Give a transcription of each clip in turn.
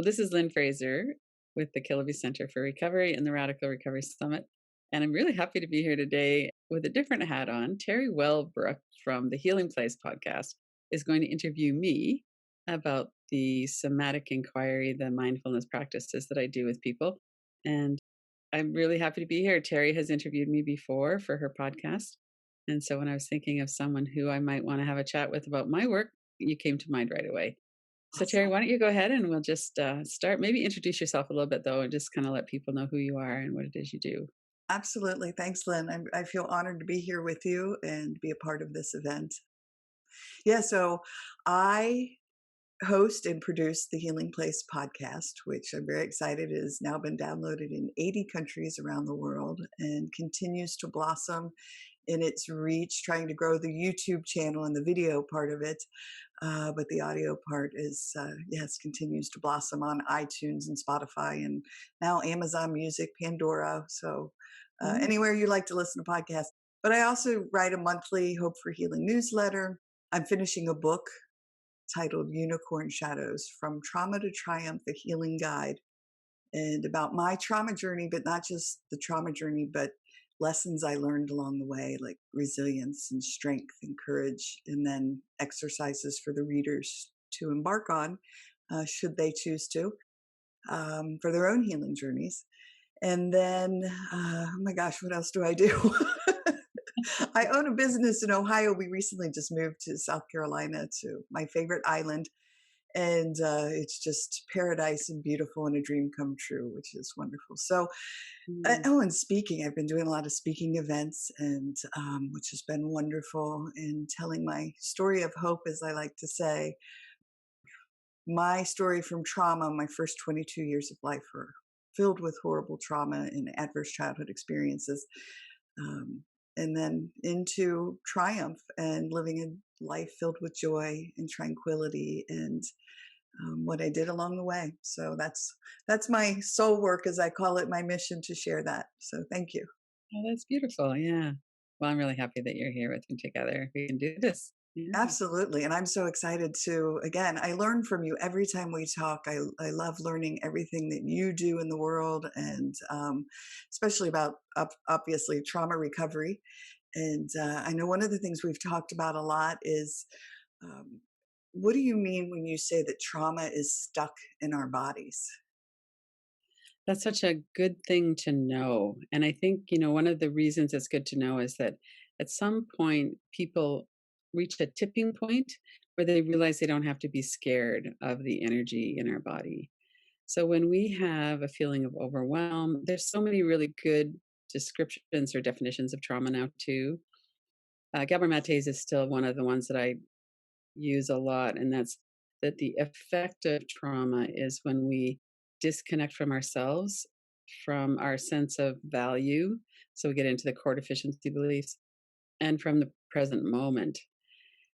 Well, this is Lynn Fraser with the Killaby Center for Recovery and the Radical Recovery Summit. And I'm really happy to be here today with a different hat on. Terry Wellbrook from the Healing Place podcast is going to interview me about the somatic inquiry, the mindfulness practices that I do with people. And I'm really happy to be here. Terry has interviewed me before for her podcast. And so when I was thinking of someone who I might want to have a chat with about my work, you came to mind right away. So, Terry, Awesome. why don't you go ahead and we'll just start? Maybe introduce yourself a little bit, though, and just kind of let people know who you are and what it is you do. Absolutely. Thanks, Lynn. I feel honored to be here with you and be a part of this event. Yeah, so I host and produce the Healing Place podcast, which I'm very excited has now been downloaded in 80 countries around the world and continues to blossom in its reach, trying to grow the YouTube channel and the video part of it. But the audio part is, yes, continues to blossom on iTunes and Spotify and now Amazon Music, Pandora. So Mm. anywhere you like to listen to podcasts. But I also write a monthly Hope for Healing newsletter. I'm finishing a book titled Unicorn Shadows: From Trauma to Triumph, a Healing Guide, and about my trauma journey, but not just the trauma journey, but lessons I learned along the way, like resilience and strength and courage, and then exercises for the readers to embark on, should they choose to, for their own healing journeys. And then, oh my gosh, what else do I do? I own a business in Ohio. We recently just moved to South Carolina, to my favorite island, and it's just paradise and beautiful and a dream come true, which is wonderful. So, Mm. oh, and speaking, I've been doing a lot of speaking events, and which has been wonderful, and telling my story of hope, as I like to say. My story from trauma, my first 22 years of life were filled with horrible trauma and adverse childhood experiences. Um, and then into triumph and living a life filled with joy and tranquility, and what I did along the way. So that's my soul work, as I call it, my mission to share that. So thank you. Oh, that's beautiful. Yeah. Well, I'm really happy that you're here with me together. We can do this. Yeah. Absolutely. And I'm so excited to, again, I learn from you every time we talk. I love learning everything that you do in the world, and especially about, obviously, trauma recovery. And I know one of the things we've talked about a lot is, um, what do you mean when you say that trauma is stuck in our bodies? That's such a good thing to know. And I think, one of the reasons it's good to know is that at some point people reach a tipping point where they realize they don't have to be scared of the energy in our body. So when we have a feeling of overwhelm, there's so many really good descriptions or definitions of trauma now too. Gabor Mate's is still one of the ones that I use a lot, and that's that the effect of trauma is when we disconnect from ourselves, from our sense of value. So we get into the core deficiency beliefs and from the present moment.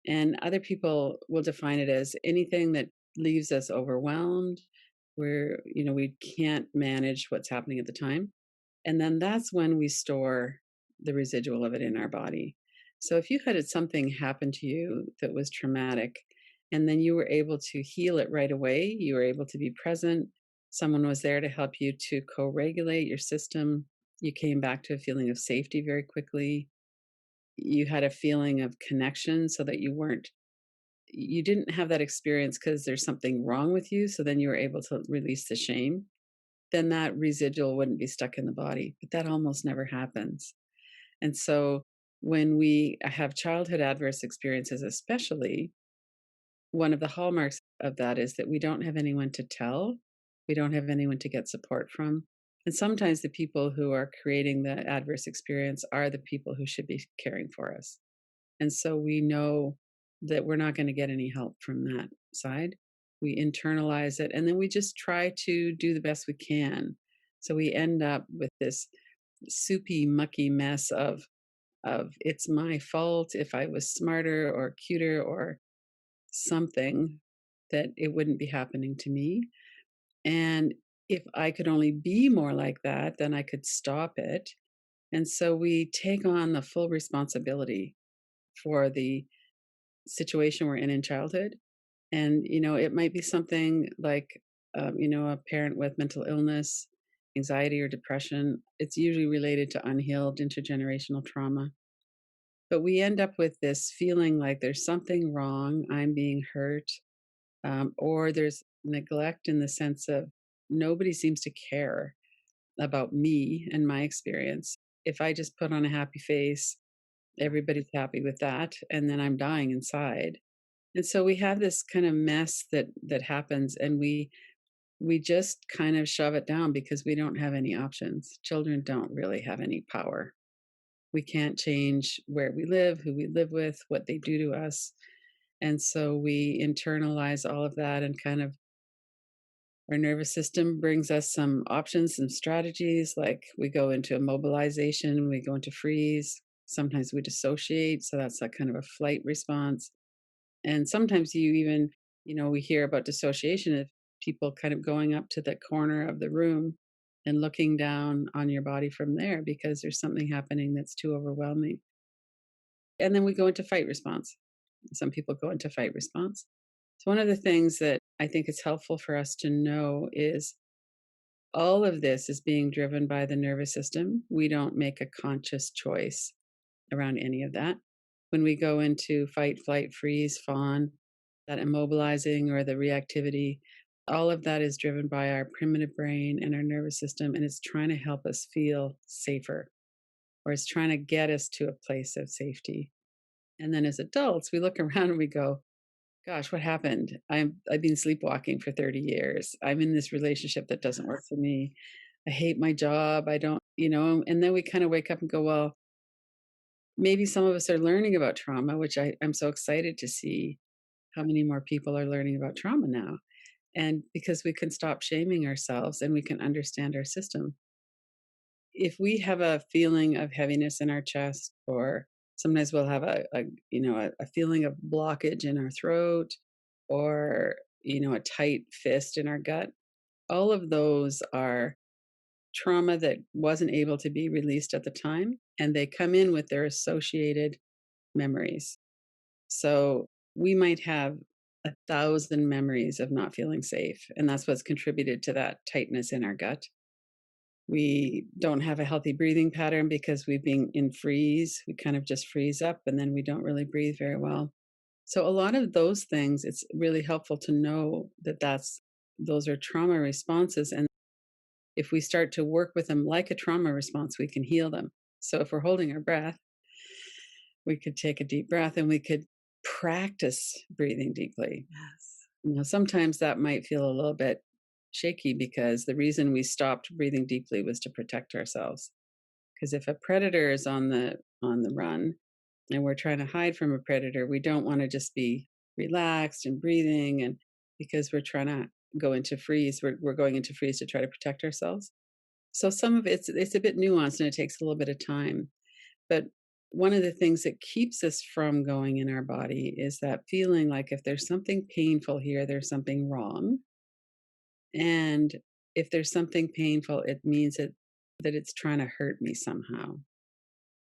And other people will define it as anything that leaves us overwhelmed, where we can't manage what's happening at the time. And then that's when we store the residual of it in our body. So if you had something happen to you that was traumatic, and then you were able to heal it right away, you were able to be present, someone was there to help you to co regulate your system, you came back to a feeling of safety very quickly, you had a feeling of connection so that you didn't have that experience because there's something wrong with you. So then you were able to release the shame, then that residual wouldn't be stuck in the body. But that almost never happens. And so when we have childhood adverse experiences, especially, one of the hallmarks of that is that we don't have anyone to tell, we don't have anyone to get support from. And sometimes the people who are creating the adverse experience are the people who should be caring for us. And so we know that we're not going to get any help from that side. We internalize it and then we just try to do the best we can. So we end up with this soupy, mucky mess of it's my fault if I was smarter or cuter or something, that it wouldn't be happening to me. And if I could only be more like that, then I could stop it. And so we take on the full responsibility for the situation we're in childhood. And, it might be something like a parent with mental illness, anxiety, or depression, it's usually related to unhealed intergenerational trauma. But we end up with this feeling like there's something wrong, I'm being hurt, or there's neglect in the sense of nobody seems to care about me and my experience. If I just put on a happy face, everybody's happy with that, and then I'm dying inside. And so we have this kind of mess that happens, and we just kind of shove it down because we don't have any options. Children don't really have any power. We can't change where we live, who we live with, what they do to us. And so we internalize all of that, and kind of our nervous system brings us some options, some strategies, like we go into immobilization, we go into freeze. Sometimes we dissociate. So that's a kind of a flight response. And sometimes you even, we hear about dissociation of people kind of going up to the corner of the room and looking down on your body from there because there's something happening that's too overwhelming. And then we go into fight response. Some people go into fight response. So, one of the things that I think is helpful for us to know is all of this is being driven by the nervous system. We don't make a conscious choice around any of that. When we go into fight, flight, freeze, fawn, that immobilizing or the reactivity, all of that is driven by our primitive brain and our nervous system, and it's trying to help us feel safer, or it's trying to get us to a place of safety. And then as adults, we look around and we go, gosh, what happened? I've been sleepwalking for 30 years. I'm in this relationship that doesn't work for me. I hate my job. I don't, and then we kind of wake up and go, well, maybe some of us are learning about trauma, which I'm so excited to see how many more people are learning about trauma now. And because we can stop shaming ourselves and we can understand our system. If we have a feeling of heaviness in our chest, or sometimes we'll have a feeling of blockage in our throat, or a tight fist in our gut, all of those are trauma that wasn't able to be released at the time, and they come in with their associated memories. So we might have 1,000 memories of not feeling safe, and that's what's contributed to that tightness in our gut. We don't have a healthy breathing pattern because we've been in freeze. We kind of just freeze up, and then we don't really breathe very well. So a lot of those things, it's really helpful to know that those are trauma responses, and if we start to work with them like a trauma response, we can heal them. So if we're holding our breath, we could take a deep breath and we could practice breathing deeply. Yes. Sometimes that might feel a little bit shaky because the reason we stopped breathing deeply was to protect ourselves. Because if a predator is on the run and we're trying to hide from a predator, we don't want to just be relaxed and breathing, and because we're trying to go into freeze, we're going into freeze to try to protect ourselves. So some of it's a bit nuanced and it takes a little bit of time. But one of the things that keeps us from going in our body is that feeling like if there's something painful here, there's something wrong. And if there's something painful, it means that it's trying to hurt me somehow.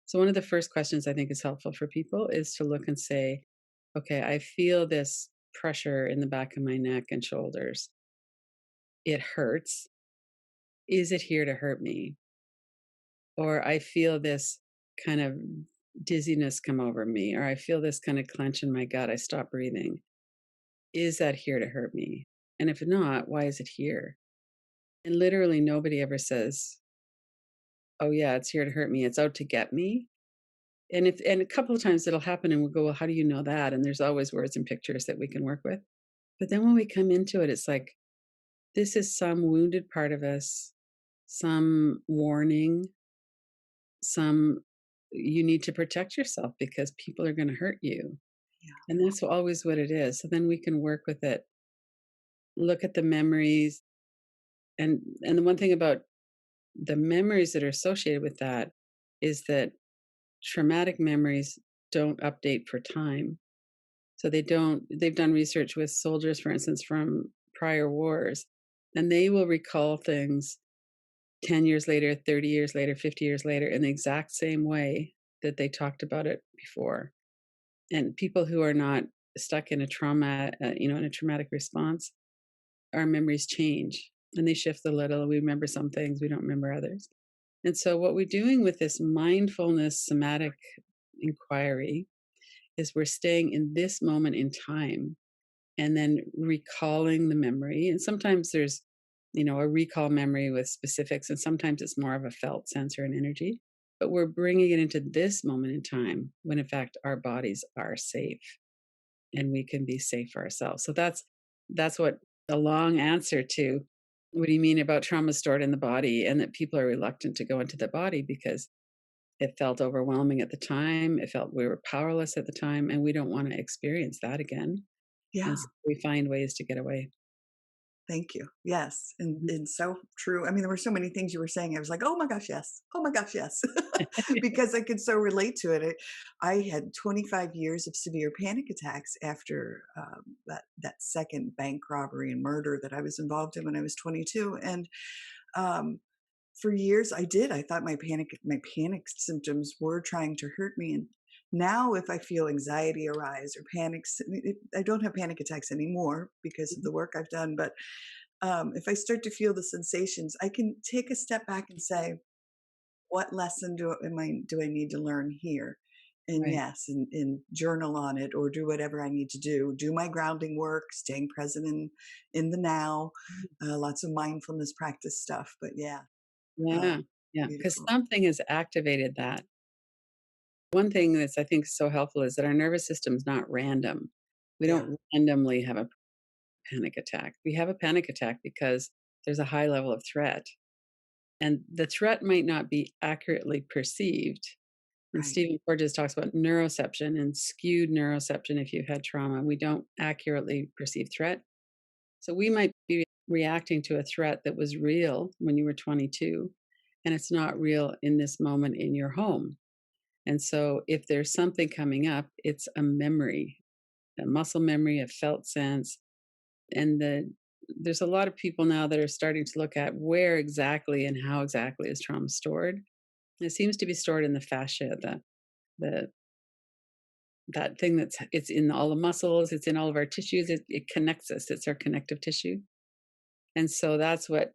So one of the first questions I think is helpful for people is to look and say, okay, I feel this pressure in the back of my neck and shoulders. It hurts. Is it here to hurt me? Or I feel this kind of dizziness come over me, or I feel this kind of clench in my gut. I stop breathing. Is that here to hurt me? And if not, why is it here? And literally nobody ever says, oh yeah, it's here to hurt me. It's out to get me. And a couple of times it'll happen and we'll go, well, how do you know that? And there's always words and pictures that we can work with. But then when we come into it, it's like, this is some wounded part of us, some warning, some you need to protect yourself because people are going to hurt you. Yeah. And that's always what it is. So then we can work with it, look at the memories. And the one thing about the memories that are associated with that is that traumatic memories don't update for time. So they've done research with soldiers, for instance, from prior wars, and they will recall things 10 years later, 30 years later, 50 years later in the exact same way that they talked about it before. And people who are not stuck in a trauma, in a traumatic response, our memories change and they shift a little. We remember some things, we don't remember others. And so, what we're doing with this mindfulness somatic inquiry is we're staying in this moment in time and then recalling the memory. And sometimes there's, a recall memory with specifics, and sometimes it's more of a felt sense or an energy. But we're bringing it into this moment in time when, in fact, our bodies are safe and we can be safe for ourselves. So that's what a long answer to what do you mean about trauma stored in the body, and that people are reluctant to go into the body because it felt overwhelming at the time. It felt we were powerless at the time, and we don't want to experience that again. Yeah. And so we find ways to get away. Thank you. Yes, Mhm. and so true. I mean, there were so many things you were saying. I was like, "Oh my gosh, yes. Oh my gosh, yes," because I could so relate to it. I had 25 years of severe panic attacks after that second bank robbery and murder that I was involved in when I was 22, and um, for years I did. I thought my panic symptoms were trying to hurt me, and now if I feel anxiety arise or panics, I don't have panic attacks anymore because of Mhm. the work I've done, but if I start to feel the sensations, I can take a step back and say, what lesson do I need to learn here? And Right. yes, and journal on it or do whatever I need to do my grounding work, staying present in the now, lots of mindfulness practice stuff. But yeah, uh, Yeah. Yeah. Because beautiful. something has activated that. One thing that's I think so helpful is that our nervous system is not random. We Yeah, don't randomly have a panic attack. We have a panic attack because there's a high level of threat. And the threat might not be accurately perceived. And right. Stephen Porges talks about neuroception and skewed neuroception if you've had trauma. We don't accurately perceive threat. So we might be reacting to a threat that was real when you were 22, and it's not real in this moment in your home. And so if there's something coming up, it's a memory, a muscle memory, a felt sense. And there's a lot of people now that are starting to look at where exactly and how exactly is trauma stored. It seems to be stored in the fascia, the that thing it's in all the muscles, it's in all of our tissues. It connects us. It's our connective tissue. And so that's what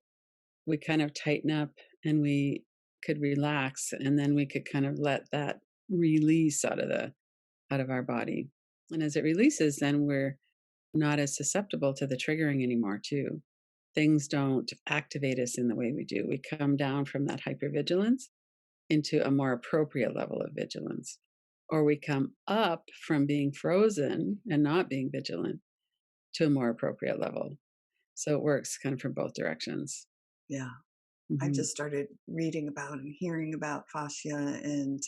we kind of tighten up and we could relax, and then we could kind of let that release out of our body. And as it releases, then we're not as susceptible to the triggering anymore too. Things don't activate us in the way we do. We come down from that hypervigilance into a more appropriate level of vigilance. Or we come up from being frozen and not being vigilant to a more appropriate level. So it works kind of from both directions. Yeah. I Hmm. just started reading about and hearing about fascia, and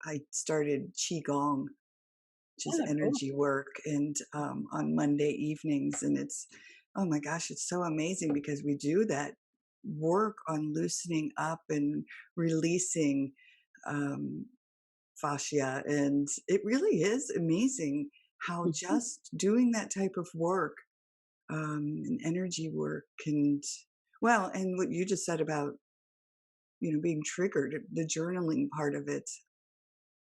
I started qigong, which is Yeah, cool. energy work, and on Monday evenings. And it's, oh my gosh, it's so amazing because we do that work on loosening up and releasing um, fascia. And it really is amazing how Mhm. just doing that type of work and energy work can, well, and what you just said about, being triggered, the journaling part of it,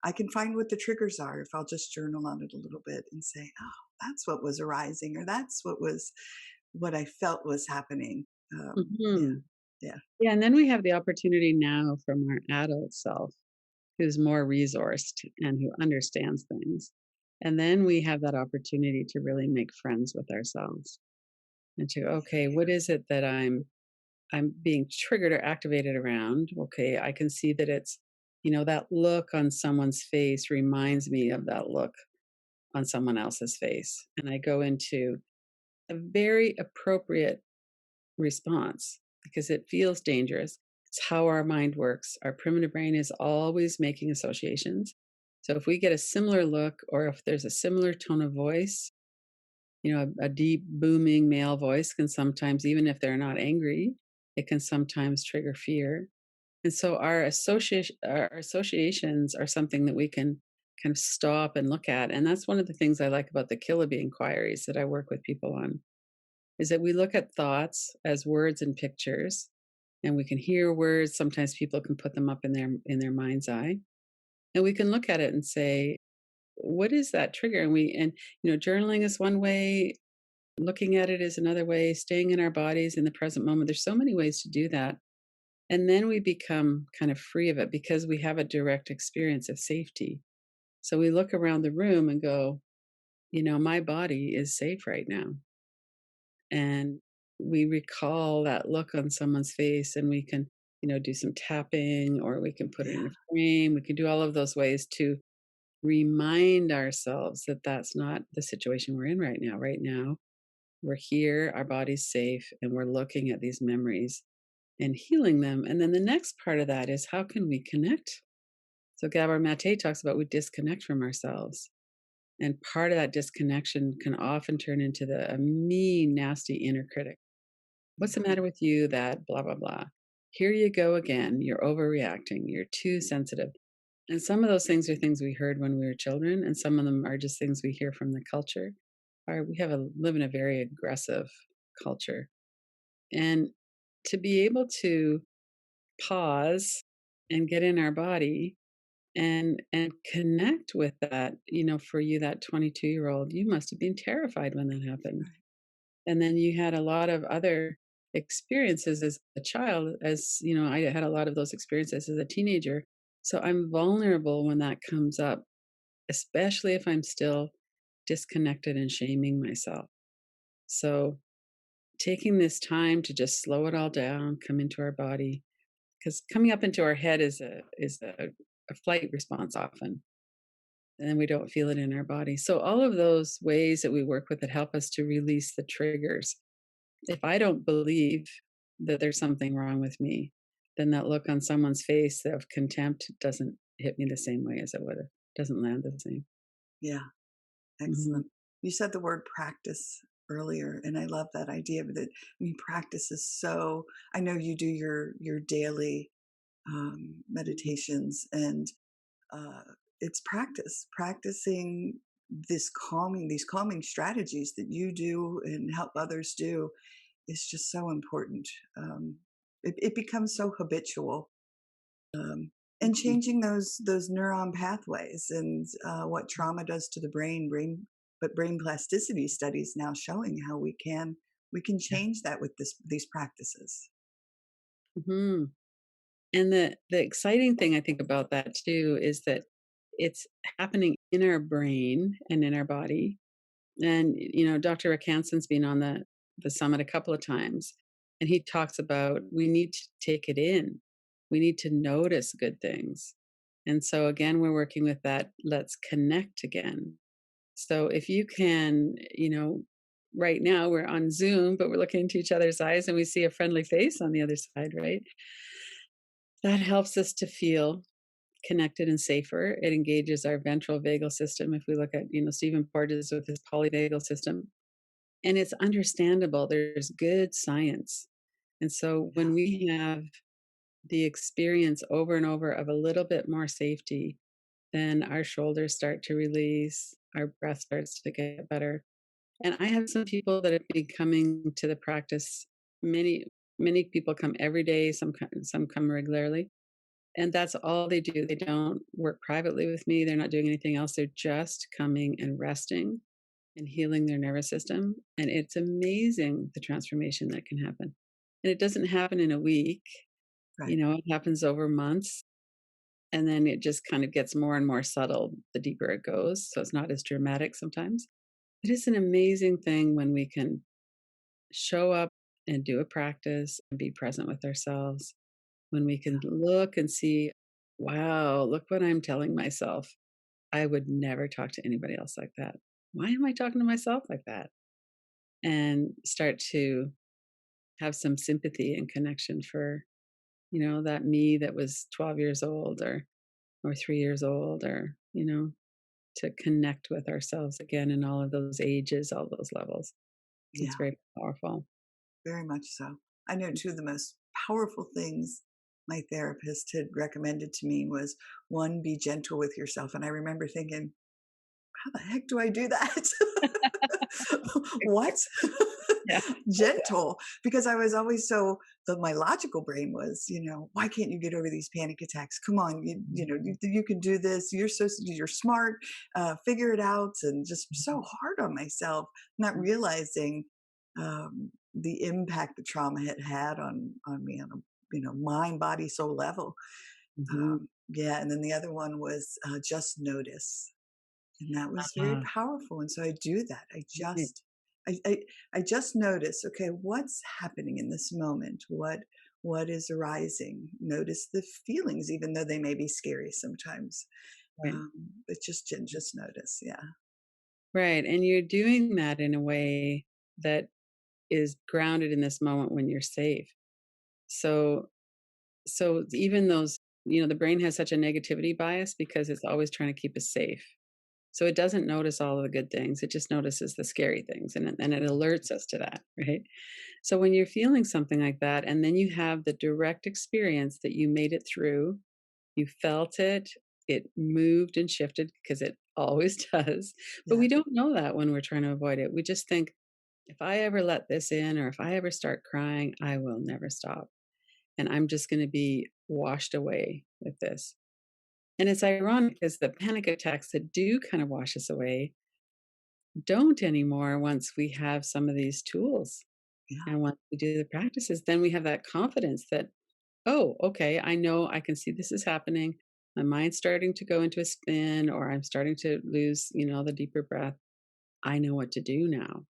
I can find what the triggers are if I'll just journal on it a little bit and say, "Oh, that's what was arising," or "That's what I felt was happening." Yeah, Mhm. yeah, Yeah, and then we have the opportunity now from our adult self who's more resourced and who understands things. And then we have that opportunity to really make friends with ourselves and to, okay, what is it that I'm being triggered or activated around? Okay, I can see that it's, that look on someone's face reminds me of that look on someone else's face. And I go into a very appropriate response because it feels dangerous. It's how our mind works. Our primitive brain is always making associations. So if we get a similar look or if there's a similar tone of voice, a deep booming male voice can sometimes, even if they're not angry, it can sometimes trigger fear. And so our associations are something that we can kind of stop and look at. And that's one of the things I like about the Killaby inquiries that I work with people on is that we look at thoughts as words and pictures, and we can hear words. Sometimes people can put them up in their mind's eye, and we can look at it and say, what is that trigger? And journaling is one way. Looking at it is another way, staying in our bodies in the present moment. There's so many ways to do that. And then we become kind of free of it because we have a direct experience of safety. So we look around the room and go, my body is safe right now. And we recall that look on someone's face, and we can, do some tapping, or we can put it in a Yeah, frame. We can do all of those ways to remind ourselves that that's not the situation we're in right now. Right now, we're here, our body's safe, and we're looking at these memories and healing them. And then the next part of that is, how can we connect? So Gabor Maté talks about we disconnect from ourselves. And part of that disconnection can often turn into a mean, nasty inner critic. What's the yeah, matter with you that blah, blah, blah? Here you go again. You're overreacting. You're too sensitive. And some of those things are things we heard when we were children, and some of them are just things we hear from the culture. Or we live in a very aggressive culture. And to be able to pause and get in our body and connect with that, for you, that 22-year-old, you must have been terrified when that happened. right, And then you had a lot of other experiences as a child, as I had a lot of those experiences as a teenager. So I'm vulnerable when that comes up, especially if I'm still disconnected and shaming myself. So taking this time to just slow it all down, come into our body, because coming up into our head is a flight response often, and then we don't feel it in our body. So all of those ways that we work with it help us to release the triggers. If I don't believe that there's something wrong with me, then that look on someone's face of contempt doesn't hit me the same way as it would have. Doesn't land the same. yeah, Mhm. excellent. You said the word practice earlier, and I love that idea of that. I mean, practice is so. I know you do your daily meditations, and uh, it's practicing these calming strategies that you do and help others do is just so important. It becomes so habitual, um, and Mhm. changing those neuron pathways and what trauma does to the but brain plasticity studies now showing how we can Yeah. change that with these practices. Mhm. And the exciting thing I think about that too is that it's happening in our brain and in our body. And Dr. Rick Hanson's been on the summit a couple of times, and he talks about we need to take it in. We need to notice good things. And so again, we're working with that. Let's connect again. So if you can, right now we're on Zoom, but we're looking into each other's eyes and we see a friendly face on the other side, right? That helps us to feel connected and safer. It engages our ventral vagal system. If we look at, Stephen Porges with his polyvagal system, and it's understandable. There's good science. And so Yeah, when we have the experience over and over of a little bit more safety, then our shoulders start to release, our breath starts to get better. And I have some people that have been coming to the practice. Many, many people come every day, some come regularly. And that's all they do. They don't work privately with me. They're not doing anything else. They're just coming and resting and healing their nervous system. And it's amazing the transformation that can happen. And it doesn't happen in a week, right. it happens over months. And then it just kind of gets more and more subtle the deeper it goes. So it's not as dramatic sometimes. It is an amazing thing when we can show up and do a practice and be present with ourselves, when we can look and see, wow, look what I'm telling myself. I would never talk to anybody else like that. Why am I talking to myself like that? And start to have some sympathy and connection for, that me that was 12 years old or 3 years old, or, to connect with ourselves again in all of those ages, all those levels. It's Yeah, very powerful. very much so. I know two of the most powerful things my therapist had recommended to me was one, be gentle with yourself. And I remember thinking, how the heck do I do that? What? Yeah. Oh, yeah. gentle, because I was always so, my logical brain was, why can't you get over these panic attacks? Come on, Mhm. you can do this. You're smart. Figure it out. And just so Mhm. hard on myself, not Mhm. realizing the impact the trauma had had on me on a mind, body, soul level. Mhm. Yeah, and then the other one was just notice, and that was very Ah, powerful. And so I do that. right. I just notice, okay, what's happening in this moment? What is arising? Notice the feelings, even though they may be scary sometimes. Right. But just notice. Yeah, Right, and you're doing that in a way that is grounded in this moment when you're safe. So even those, the brain has such a negativity bias because it's always trying to keep us safe. So it doesn't notice all of the good things, it just notices the scary things, and it alerts us to that, right? So when you're feeling something like that, and then you have the direct experience that you made it through, you felt it, it moved and shifted because it always does. But yeah, we don't know that when we're trying to avoid it. We just think, if I ever let this in or if I ever start crying, I will never stop. And I'm just going to be washed away with this. And it's ironic because the panic attacks that do kind of wash us away don't anymore once we have some of these tools. yeah, And once we do the practices, then we have that confidence that, oh, okay, I know I can see this is happening. My mind's starting to go into a spin, or I'm starting to lose, the deeper breath. I know what to do now.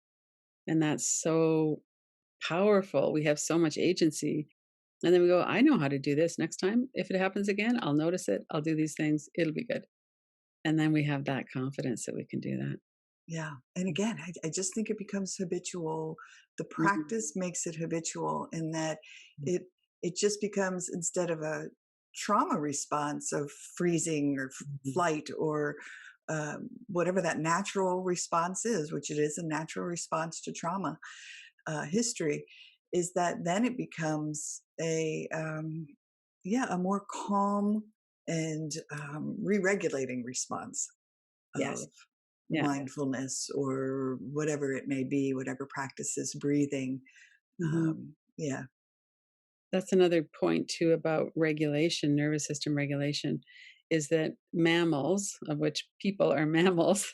And that's so powerful. We have so much agency. And then we go, I know how to do this next time. If it happens again, I'll notice it. I'll do these things. It'll be good. And then we have that confidence that we can do that. yeah. And again, I just think it becomes habitual. The Mhm. practice makes it habitual in that it it just becomes, instead of a trauma response of freezing or Mhm. flight or whatever that natural response is, which it is a natural response to trauma history, is that then it becomes a more calm and re-regulating response Yes. of Yeah. mindfulness or whatever it may be, whatever practices, breathing. Mhm. Yeah, That's another point too about regulation, nervous system regulation, is that mammals, of which people are mammals,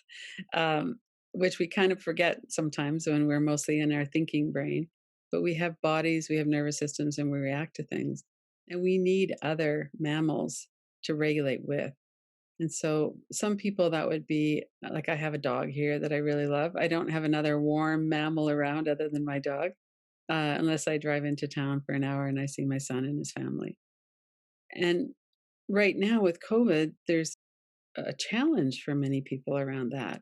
um, which we kind of forget sometimes when we're mostly in our thinking brain, but we have bodies, we have nervous systems, and we react to things. And we need other mammals to regulate with. And so some people that would be like, I have a dog here that I really love. I don't have another warm mammal around other than my dog, unless I drive into town for an hour and I see my son and his family. And right now with COVID, there's a challenge for many people around that.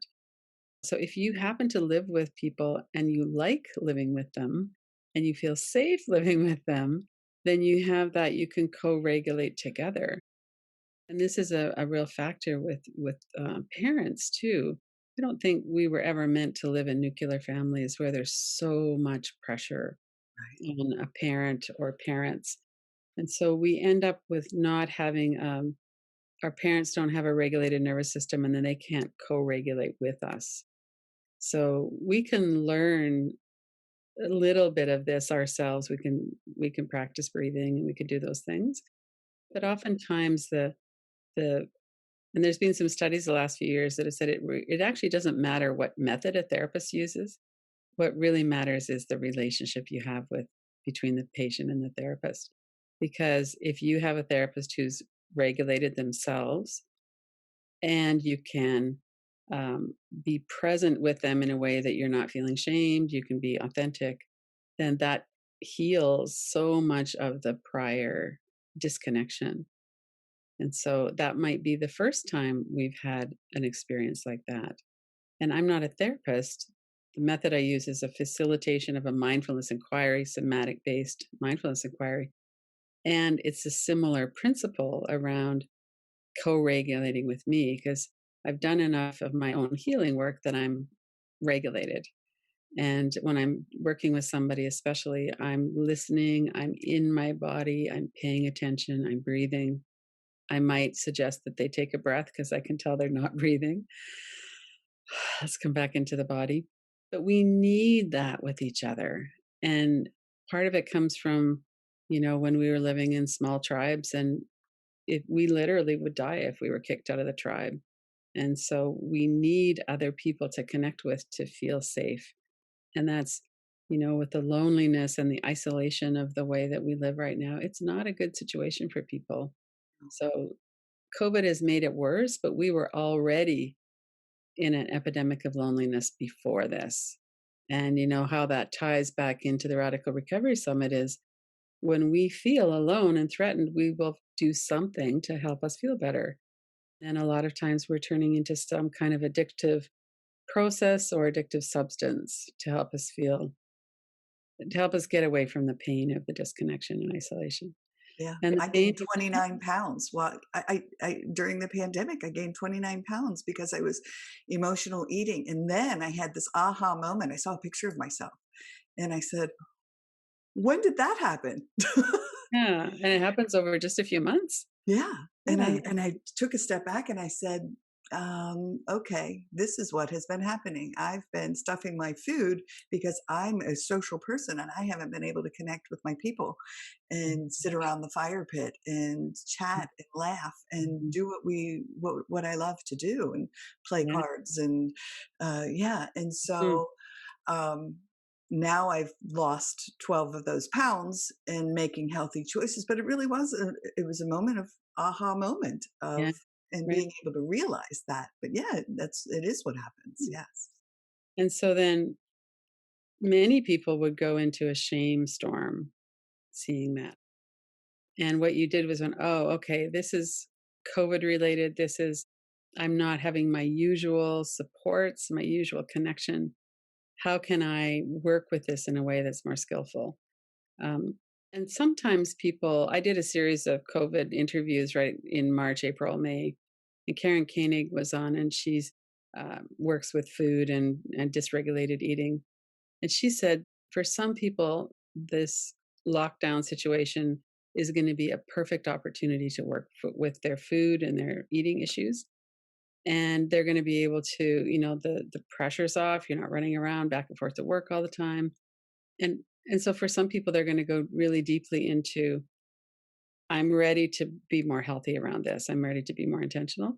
So if you happen to live with people and you like living with them and you feel safe living with them, then you have that you can co-regulate together. And this is a real factor with parents too. I don't think we were ever meant to live in nuclear families where there's so much pressure right. on a parent or parents. And so we end up with not having, our parents don't have a regulated nervous system and then they can't co regulate with us. So we can learn a little bit of this ourselves. We can practice breathing and we can do those things. But oftentimes the and there's been some studies the last few years that have said it actually doesn't matter what method a therapist uses. What really matters is the relationship you have with between the patient and the therapist. Because if you have a therapist who's regulated themselves and you can be present with them in a way that you're not feeling shamed, you can be authentic, then that heals so much of the prior disconnection. And so that might be the first time we've had an experience like that. And I'm not a therapist. The method I use is a facilitation of a mindfulness inquiry, somatic based mindfulness inquiry. And it's a similar principle around co regulating with me because I've done enough of my own healing work that I'm regulated. And when I'm working with somebody, especially, I'm listening, I'm in my body, I'm paying attention, I'm breathing. I might suggest that they take a breath because I can tell they're not breathing. Let's come back into the body. but we need that with each other. And part of it comes from, when we were living in small tribes, and if we literally would die if we were kicked out of the tribe. And so we need other people to connect with to feel safe. And that's, with the loneliness and the isolation of the way that we live right now, it's not a good situation for people. So COVID has made it worse, but we were already in an epidemic of loneliness before this. And how that ties back into the Radical Recovery Summit is when we feel alone and threatened, we will do something to help us feel better. And a lot of times we're turning into some kind of addictive process or addictive substance to help us get away from the pain of the disconnection and isolation. Yeah, And the I pain gained of 29 pounds. Well, I during the pandemic, I gained 29 pounds because I was emotional eating, and then I had this aha moment. I saw a picture of myself, and I said, "When did that happen?" yeah, and it happens over just a few months. Yeah, and Yeah. I took a step back and I said, "Okay, this is what has been happening. I've been stuffing my food because I'm a social person and I haven't been able to connect with my people and sit around the fire pit and chat and laugh and do what I love to do and play Yeah. cards and yeah, and Mm. so." Um, Now I've lost 12 of those pounds and making healthy choices, but it was a moment of aha moment Yeah. of and Right. being able to realize that. But yeah, it is what happens. Yes. And so then many people would go into a shame storm seeing that. And what you did was when, oh, okay, this is COVID related. I'm not having my usual supports, my usual connection. How can I work with this in a way that's more skillful? Um, and sometimes I did a series of COVID interviews right in March, April, May, and Karen Koenig was on, and she's works with food and dysregulated eating. And she said, for some people, this lockdown situation is going to be a perfect opportunity to work with their food and their eating issues. And they're going to be able to, the pressure's off. You're not running around back and forth to work all the time. And so for some people, they're going to go really deeply into, I'm ready to be more healthy around this. I'm ready to be more intentional.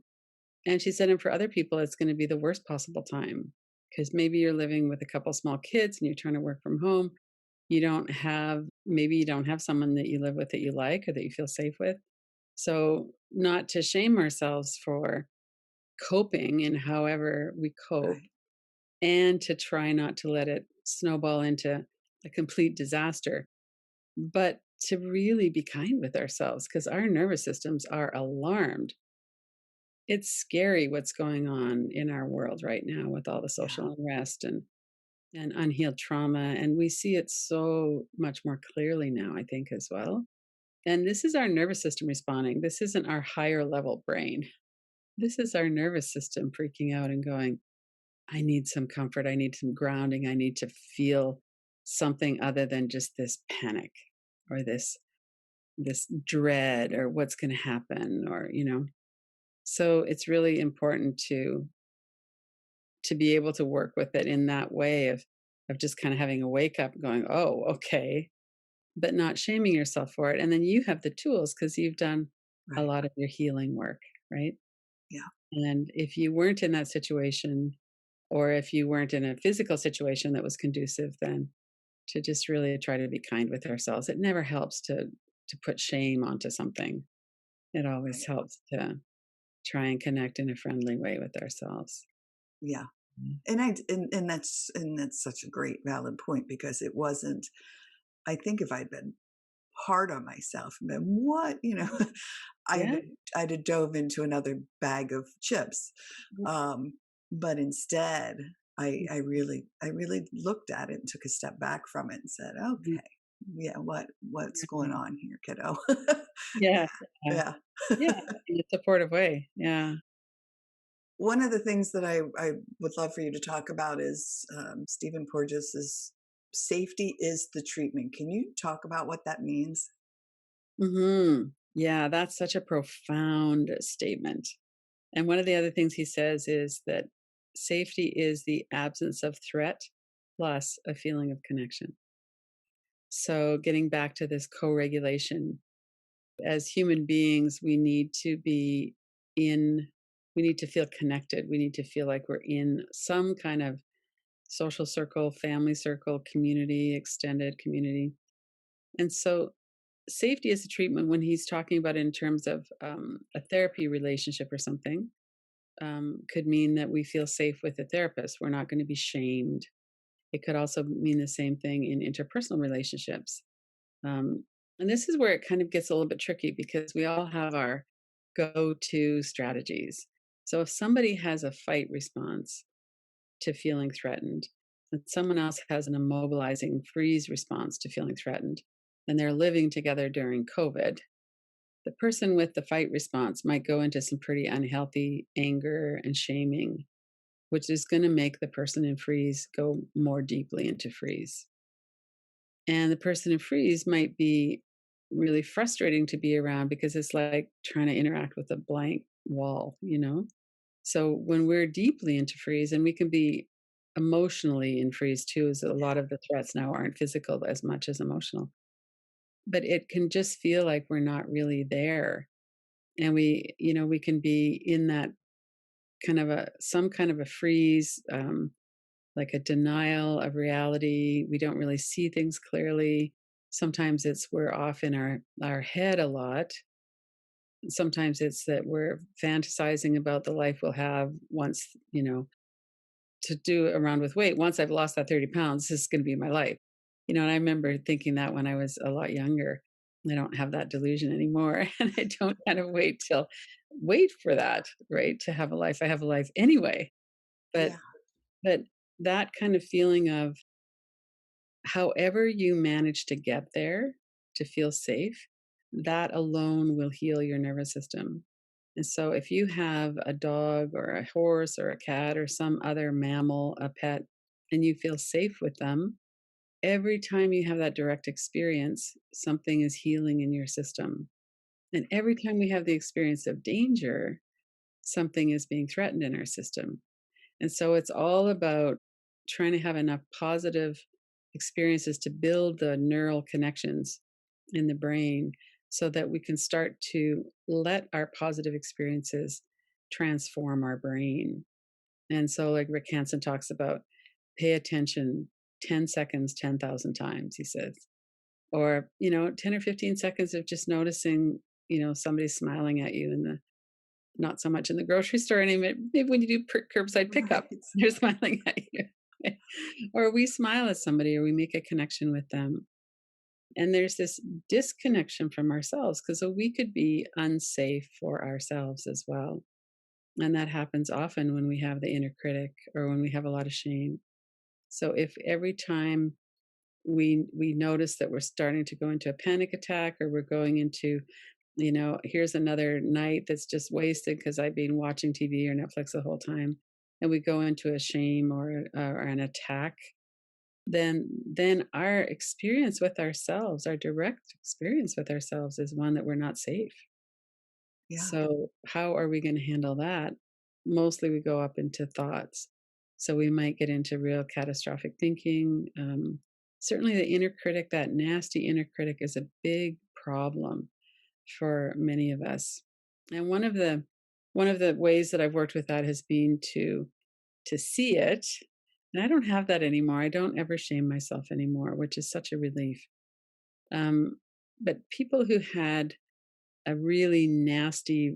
And she said, and for other people, it's going to be the worst possible time because maybe you're living with a couple small kids and you're trying to work from home. Maybe you don't have someone that you live with that you like or that you feel safe with. So, not to shame ourselves for coping in however we cope, Right. and to try not to let it snowball into a complete disaster, but to really be kind with ourselves because our nervous systems are alarmed. It's scary what's going on in our world right now with all the Yeah. social unrest and unhealed trauma. And we see it so much more clearly now, I think, as well. And this is our nervous system responding. This isn't our higher level brain. This is our nervous system freaking out and going, I need some comfort. I need some grounding. I need to feel something other than just this panic or this dread or what's going to happen or. So it's really important to be able to work with it in that way of just kind of having a wake up going, oh, okay, but not shaming yourself for it. And then you have the tools because you've done a Right. lot of your healing work, right? Yeah. And if you weren't in that situation, or if you weren't in a physical situation that was conducive, then to just really try to be kind with ourselves. It never helps to put shame onto something. It always Right. helps to try and connect in a friendly way with ourselves. Yeah. Mm. And that's such a great valid point because it wasn't. I think if I'd been hard on myself and been what Yeah. I'd have dove into another bag of chips. Um, but instead, I really looked at it and took a step back from it and said, Mhm. "Okay, yeah, what's going on here, kiddo?" Yeah. Yeah. Yeah. Yeah. In a supportive way. Yeah. One of the things that I would love for you to talk about is Stephen Porges's "Safety is the treatment." Can you talk about what that means? Yeah, that's such a profound statement. And one of the other things he says is that safety is the absence of threat plus a feeling of connection. So, getting back to this co regulation, as human beings, we need to be in, we need to feel connected. We need to feel like we're in some kind of social circle, family circle, community, extended community. And so, safety is a treatment when he's talking about it in terms of a therapy relationship or something. Could mean that we feel safe with a therapist. We're not going to be shamed. It could also mean the same thing in interpersonal relationships. Um, and this is where it kind of gets a little bit tricky because we all have our go to strategies. So if somebody has a fight response to feeling threatened, and someone else has an immobilizing freeze response to feeling threatened, and they're living together during COVID, the person with the fight response might go into some pretty unhealthy anger and shaming, which is going to make the person in freeze go more deeply into freeze. And the person in freeze might be really frustrating to be around because it's like trying to interact with a blank wall, you know? So when we're deeply into freeze, and we can be emotionally in freeze too, as a lot of the threats now aren't physical as much as emotional, but it can just feel like we're not really there. And we can be in that kind of some kind of a freeze, like a denial of reality. We don't really see things clearly. Sometimes it's we're off in our head a lot. Sometimes it's that we're fantasizing about the life we'll have once, to do around with weight. Once I've lost that 30 pounds, this is going to be my life. And I remember thinking that when I was a lot younger. I don't have that delusion anymore. And I don't kind of wait for that, right? To have a life. I have a life anyway. But Yeah. but that kind of feeling of however you manage to get there to feel safe, that alone will heal your nervous system. And so if you have a dog or a horse or a cat or some other mammal, a pet, and you feel safe with them, every time you have that direct experience, something is healing in your system. And every time we have the experience of danger, something is being threatened in our system. And so it's all about trying to have enough positive experiences to build the neural connections in the brain so that we can start to let our positive experiences transform our brain. And so, like Rick Hansen talks about, pay attention 10 seconds, 10,000 times, he says. Or, 10 or 15 seconds of just noticing, somebody smiling at you in the not so much in the grocery store anymore. Maybe when you do curbside pickup, Right. they're smiling at you. Or we smile at somebody or we make a connection with them. And there's this disconnection from ourselves because we could be unsafe for ourselves as well. And that happens often when we have the inner critic or when we have a lot of shame. So if every time we notice that we're starting to go into a panic attack or we're going into, here's another night that's just wasted because I've been watching TV or Netflix the whole time, and we go into a shame or an attack, then our experience with ourselves, our direct experience with ourselves, is one that we're not safe. Yeah. So how are we going to handle that? Mostly we go up into thoughts. So we might get into real catastrophic thinking. Certainly the inner critic, that nasty inner critic, is a big problem for many of us. And one of the ways that I've worked with that has been to see it. And I don't have that anymore. I don't ever shame myself anymore, which is such a relief. Um, but people who had a really nasty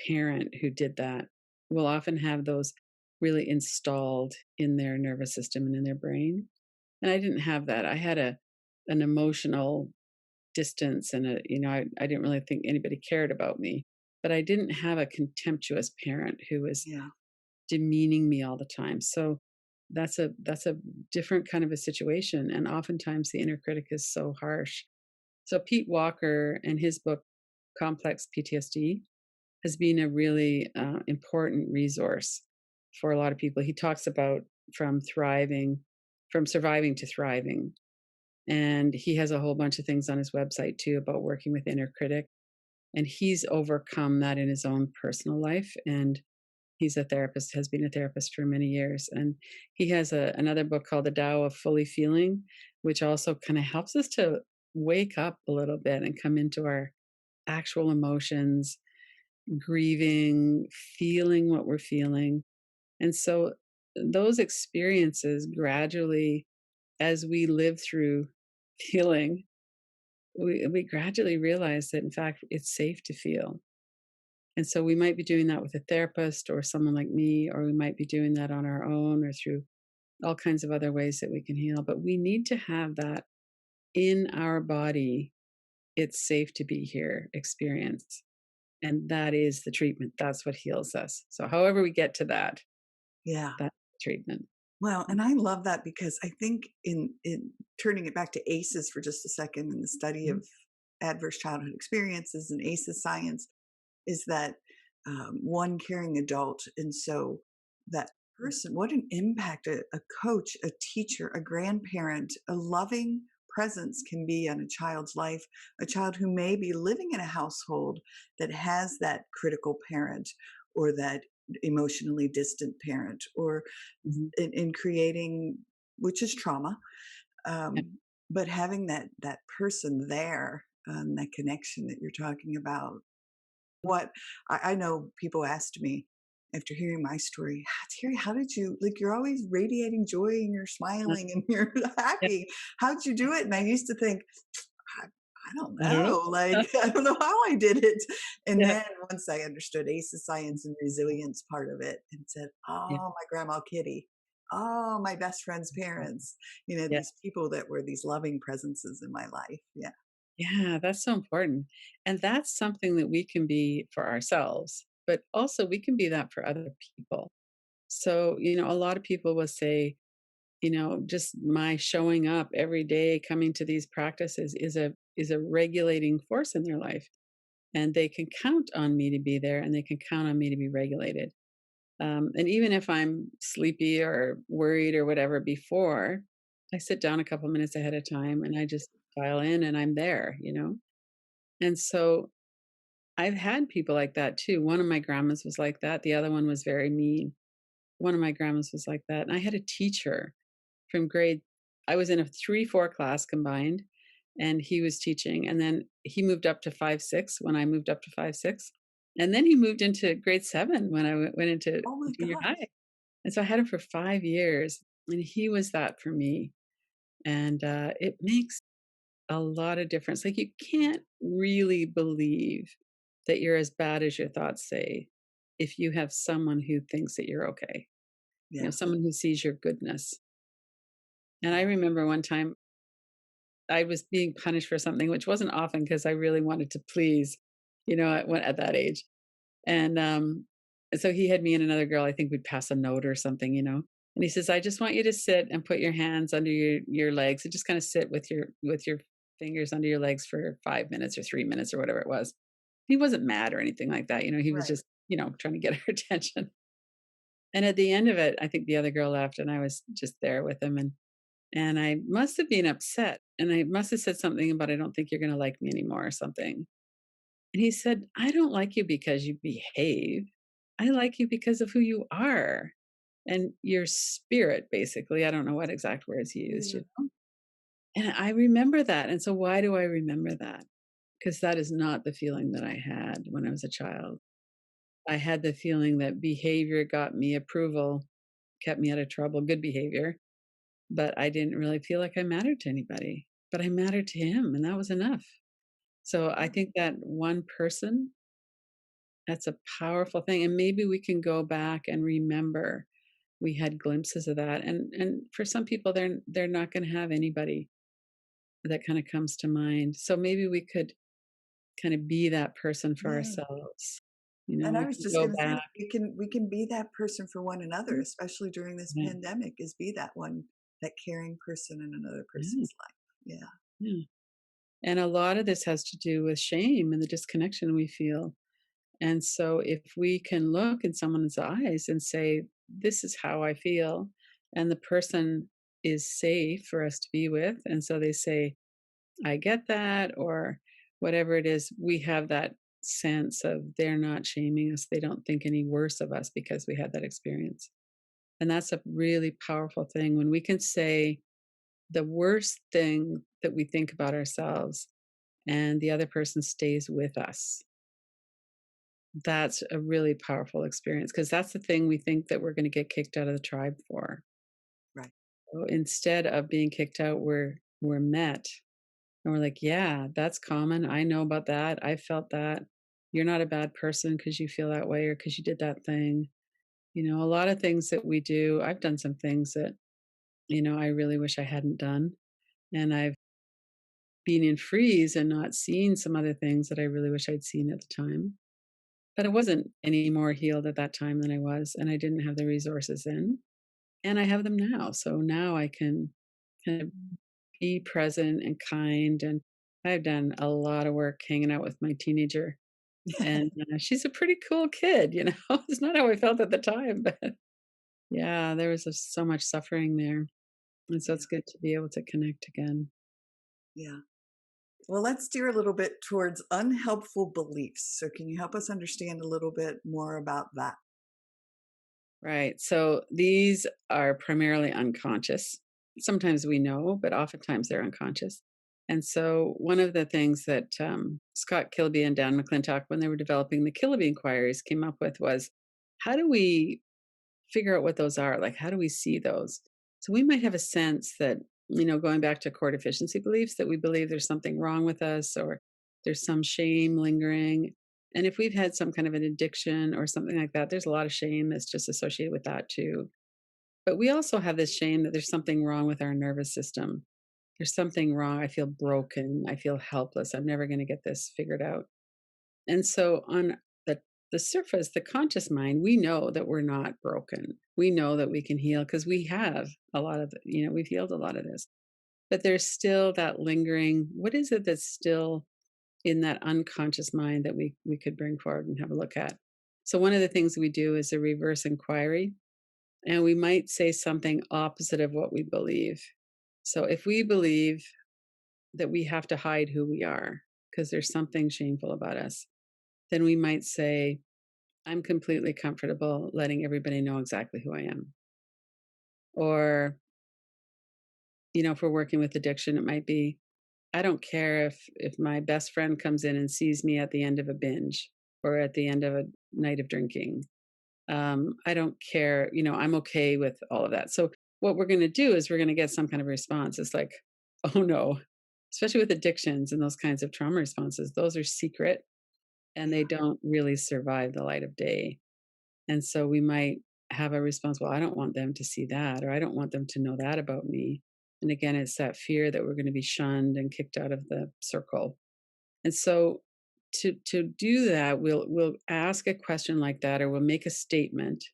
parent who did that will often have those really installed in their nervous system and in their brain. And I didn't have that. I had an emotional distance and I didn't really think anybody cared about me. But I didn't have a contemptuous parent who was Yeah. demeaning me all the time. So that's a different kind of a situation. And oftentimes the inner critic is so harsh. So Pete Walker and his book Complex PTSD has been a really important resource for a lot of people. He talks about from thriving, from surviving to thriving. And he has a whole bunch of things on his website too about working with inner critic. And he's overcome that in his own personal life. And He's a therapist, has been a therapist for many years, and he has another book called The Tao of Fully Feeling, which also kind of helps us to wake up a little bit and come into our actual emotions, grieving, feeling what we're feeling. And so those experiences gradually, as we live through feeling, we gradually realize that in fact it's safe to feel. And so we might be doing that with a therapist or someone like me, or we might be doing that on our own or through all kinds of other ways that we can heal. But we need to have that in our body. It's safe to be here experience. And that is the treatment. That's what heals us. So, however, we get to that, Yeah. that's the treatment. Well, and I love that because I think in turning it back to ACEs for just a second in the study Mhm. of adverse childhood experiences and ACEs science is that one caring adult. And so that person, what an impact a coach, a teacher, a grandparent, a loving presence can be on a child's life, a child who may be living in a household that has that critical parent or that emotionally distant parent or Mhm. in creating, which is trauma, Yeah. but having that person there, that connection that you're talking about. What I know people asked me after hearing my story, Terry, how did you, like, you're always radiating joy and you're smiling and you're Yeah. happy. How'd you do it? And I used to think, I, I don't I don't know. know. Like, I don't know how I did it. And Yeah. then once I understood ACEs science and resilience part of it and said, Yeah. oh, my grandma Kitty, oh, my best friend's parents, Yeah. these people that were these loving presences in my life. Yeah. Yeah. That's so important. And that's something that we can be for ourselves, but also we can be that for other people. So, a lot of people will say, just my showing up every day, coming to these practices is a regulating force in their life. And they can count on me to be there and they can count on me to be regulated. And even if I'm sleepy or worried or whatever before, I sit down a couple minutes ahead of time and I just dial in and I'm there. And so I've had people like that too. One of my grandmas was like that. The other one was very mean. One of my grandmas was like that. And I had a teacher from grade, I was in a 3-4 class combined, and he was teaching. And then he moved up to 5-6 when I moved up to 5-6. And then he moved into grade 7 when I went into Oh my junior high. gosh. And so I had him for 5 years, and he was that for me. And it makes a lot of difference. Like, you can't really believe that you're as bad as your thoughts say if you have someone who thinks that you're okay, Yeah. someone who sees your goodness. And I Yeah. remember one time I was being punished for something, which wasn't often because I really wanted to please, at that age. And so he had me and another girl. I think we'd pass a note or something. And he says, "I just want you to sit and put your hands under your legs and just kind of sit with your fingers under your legs for 5 minutes or 3 minutes or whatever it was." He wasn't mad or anything like that. He was Right. just trying to get our attention. And at the end of it, I think the other girl left, and I was just there with him, and I must have been upset, and I must have said something about, "I don't think you're gonna like me anymore," or something. And he said, "I don't like you because you behave. I like you because of who you are and your spirit," basically. I don't know what exact words he used, Yeah. And I remember that. And so why do I remember that? Because that is not the feeling that I had when I was a child. I had the feeling that behavior got me approval, kept me out of trouble, good behavior, but I didn't really feel like I mattered to anybody. But I mattered to him, and that was enough. So I think that one person, that's a powerful thing. And maybe we can go back and remember we had glimpses of that. And for some people, they're not going to have anybody that kind of comes to mind. So maybe we could kind of be that person for Yeah. ourselves. And I We was can just go gonna say back. that we can be that person for one another, especially during this Yeah, pandemic, is be that one, that caring person in another yeah, person's life. Yeah. yeah. And a lot of this has to do with shame and the disconnection we feel. And so if we can look in someone's eyes and say, "This is how I feel," and the person is safe for us to be with, and so they say, "I get that," or whatever it is, we have that sense of they're not shaming us. They don't think any worse of us because we had that experience. And that's a really powerful thing when we can say the worst thing that we think about ourselves and the other person stays with us. That's a really powerful experience because that's the thing we think that we're going to get kicked out of the tribe for. Right. So instead of being kicked out, we're met and we're like, yeah, that's common. I know about that. I felt that. You're not a bad person because you feel that way or because you did that thing. A lot of things that we do, I've done some things that, I really wish I hadn't done. And I've been in freeze and not seen some other things that I really wish I'd seen at the time. But I wasn't any more healed at that time than I was, and I didn't have the resources then, and I have them now. So now I can kind of be present and kind, and I've done a lot of work hanging out with my teenager, and she's a pretty cool kid. It's not how I felt at the time, but yeah, there was just so much suffering there, and so Yeah. it's good to be able to connect again. Yeah. Well, let's steer a little bit towards unhelpful beliefs. So, can you help us understand a little bit more about that? Right. So these are primarily unconscious. Sometimes we know, but oftentimes they're unconscious. And so one of the things that Scott Kilby and Dan McClintock, when they were developing the Kilby inquiries, came up with was how do we figure out what those are? Like, how do we see those? So we might have a sense that, going back to core deficiency beliefs, that we believe there's something wrong with us or there's some shame lingering. And if we've had some kind of an addiction or something like that, there's a lot of shame that's just associated with that too. But we also have this shame that there's something wrong with our nervous system. There's something wrong. I feel broken. I feel helpless. I'm never going to get this figured out. And so on the surface, the conscious mind, we know that we're not broken. We know that we can heal because we have a lot of, we've healed a lot of this. But there's still that lingering, what is it that's still in that unconscious mind that we could bring forward and have a look at? So one of the things we do is a reverse inquiry, and we might say something opposite of what we believe. So if we believe that we have to hide who we are because there's something shameful about us, then we might say, I'm completely comfortable letting everybody know exactly who I am. Or, if we're working with addiction, it might be, I don't care if my best friend comes in and sees me at the end of a binge or at the end of a night of drinking. I don't care, I'm okay with all of that. So what we're going to do is we're going to get some kind of response. It's like, oh no, especially with addictions and those kinds of trauma responses, those are secret and Yeah. they don't really survive the light of day. And so we might have a response, well, I don't want them to see that, or I don't want them to know that about me. And again, it's that fear that we're going to be shunned and kicked out of the circle. And so to do that, we'll ask a question like that, or we'll make a statement.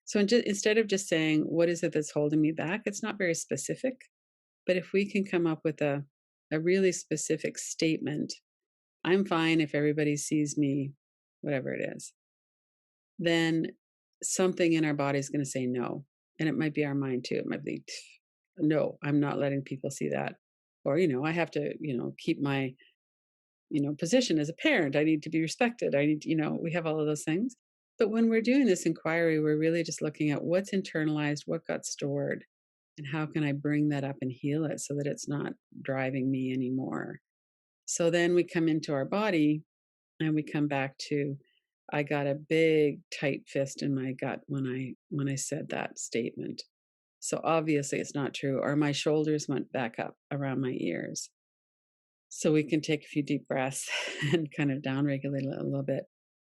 So instead of just saying, what is it that's holding me back? It's not very specific. But if we can come up with a really specific statement, I'm fine if everybody sees me, whatever it is, then something in our body is going to say no. And it might be our mind too. It might be, no, I'm not letting people see that. Or, I have to, keep my, position as a parent. I need to be respected. I need, we have all of those things. But when we're doing this inquiry, we're really just looking at what's internalized, what got stored, and how can I bring that up and heal it so that it's not driving me anymore. So then we come into our body and we come back to, I got a big tight fist in my gut when I said that statement. So obviously it's not true. Or my shoulders went back up around my ears. So we can take a few deep breaths and kind of downregulate it a little bit.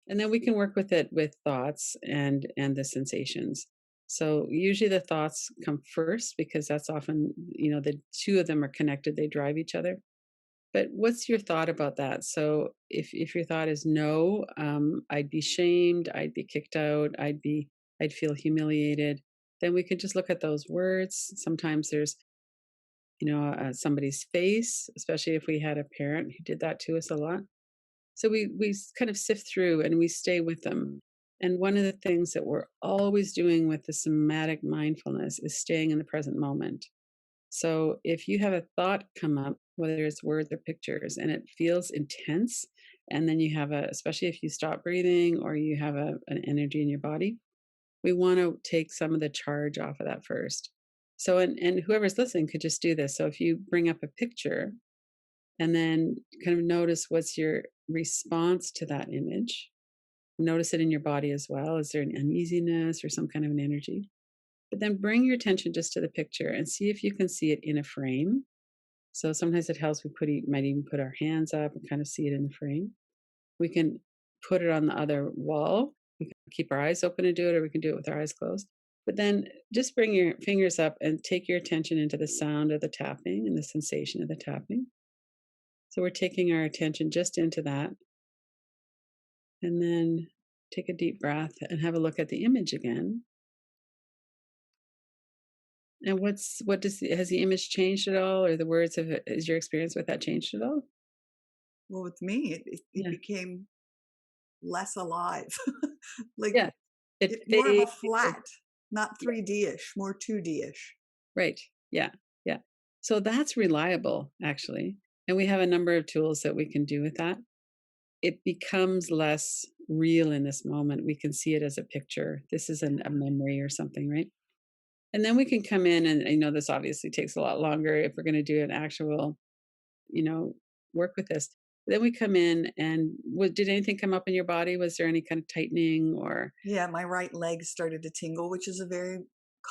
And then we can work with it with thoughts and the sensations. So usually the thoughts come first because that's often, the two of them are connected, they drive each other. But what's your thought about that? So if your thought is no, I'd be shamed, I'd be kicked out, I'd feel humiliated. Then we could just look at those words. Sometimes there's somebody's face, especially if we had a parent who did that to us a lot. So we kind of sift through and we stay with them. And one of the things that we're always doing with the somatic mindfulness is staying in the present moment. So if you have a thought come up, whether it's words or pictures, and it feels intense, and then you have especially if you stop breathing or you have an energy in your body, we want to take some of the charge off of that first. So, and whoever's listening could just do this. So if you bring up a picture and then kind of notice what's your response to that image, notice it in your body as well. Is there an uneasiness or some kind of an energy? But then bring your attention just to the picture and see if you can see it in a frame. So sometimes it helps. Might even put our hands up and kind of see it in the frame. We can put it on the other wall. We can keep our eyes open and do it, or we can do it with our eyes closed. But then just bring your fingers up and take your attention into the sound of the tapping and the sensation of the tapping. So we're taking our attention just into that. And then take a deep breath and have a look at the image again. And has the image changed at all, or the words of it, is your experience with that changed at all? Well, with me, it Yeah. became less alive, like Yeah. It more of a fades. flat, not Yeah. 3D-ish, more 2D-ish. Right. Yeah. Yeah. So that's reliable, actually. And we have a number of tools that we can do with that. It becomes less real in this moment. We can see it as a picture. This is a memory or something, right? And then we can come in, and I know this obviously takes a lot longer if we're going to do an actual, you know, work with this. Then we come in, and did anything come up in your body? Was there any kind of tightening or, Yeah, my right leg started to tingle, which is a very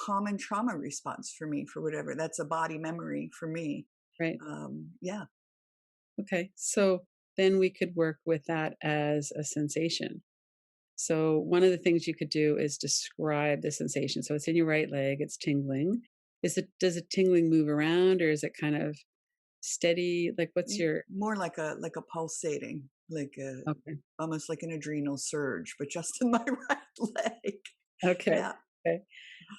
common trauma response for me, for whatever. That's a body memory for me. right? Yeah, Okay. So then we could work with that as a sensation. So one of the things you could do is describe the sensation. So it's in your right leg, it's tingling. Does the tingling move around, or is it kind of steady? Like what's your more like a pulsating, like a okay. almost like an adrenal surge, but just in my right leg. Okay. Yeah, Okay.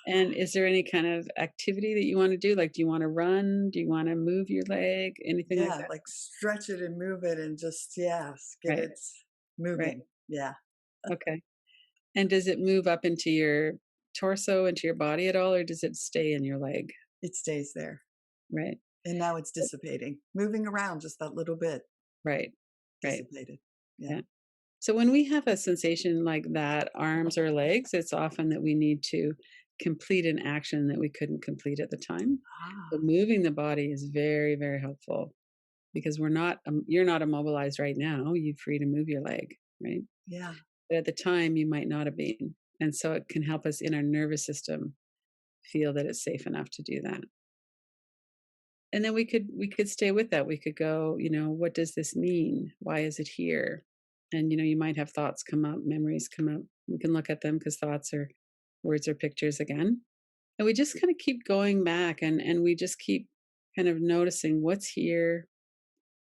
And is there any kind of activity that you want to do? Like do you want to run? Do you want to move your leg? Anything like yeah, that? like stretch it and move it and just get Right. it Right. moving. Yeah, Okay. And does it move up into your torso, into your body at all, or does it stay in your leg? it stays there. Right. And now it's So dissipating, moving around just that little bit, right. Right. dissipated. Yeah. Yeah. So when we have a sensation like that, arms or legs, it's often that we need to complete an action that we couldn't complete at the time. So Ah, moving the body is very, very helpful because you're not immobilized right now. You're free to move your leg, right? yeah, But at the time, you might not have been. And so it can help us in our nervous system feel that it's safe enough to do that. And then we could stay with that. We could go, what does this mean? Why is it here? And you might have thoughts come up, memories come up. We can look at them because thoughts are words or pictures again. And we just kind of keep going back, and we just keep kind of noticing what's here.